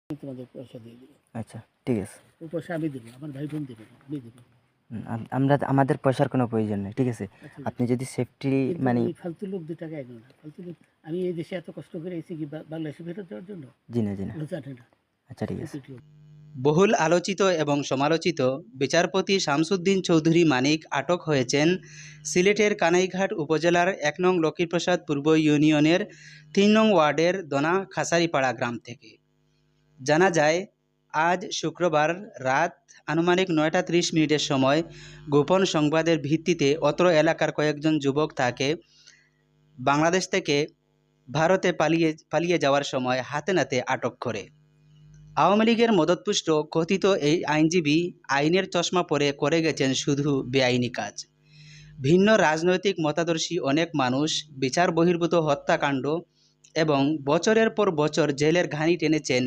তোমাদের পয়সা দিয়ে দেবো। আচ্ছা ঠিক আছে। ও পয়সা আমি দেবো, আমার ভাই বোন দেবে না, আমি দেবো। আমরা আমাদের পয়সার কোনো প্রয়োজন নেই, ঠিক আছে? আচ্ছা, আপনি যদি সেফটি কিন্তু মানে এই ফালতু লোক 2 টাকা এনো না। ফালতু লোক, আমি এই দেশে এত কষ্ট করে এসেছি কি বাংলাদেশে ফেরত যাওয়ার জন্য? জি না, জি না। ওরা জানে না। আচ্ছা ঠিক আছে। বহুল আলোচিত এবং সমালোচিত বিচারপতি শামসুদ্দিন চৌধুরী মানিক আটক হয়েছেন সিলেটের কানাইঘাট উপজেলার ১ নং লক্ষ্মীপ্রসাদ পূর্ব ইউনিয়নের ৩ নং ওয়ার্ডের দোনা খাসারিপাড়া গ্রাম থেকে। জানা যায়, আজ শুক্রবার রাত আনুমানিক ৯টা ৩০ মিনিটের সময় গোপন সংবাদের ভিত্তিতে অত্র এলাকার কয়েকজন যুবক তাকে বাংলাদেশ থেকে ভারতে পালিয়ে যাওয়ার সময় হাতে নাতে আটক করে। আওয়ামী লীগের মদতপুষ্ট কথিত এই আইনজীবী আইনের চশমা পরে করে গেছেন শুধু বেআইনি কাজ। ভিন্ন রাজনৈতিক মতাদর্শী অনেক মানুষ বিচার বহির্ভূত হত্যাকাণ্ড এবং বছরের পর বছর জেলের ঘানি টেনেছেন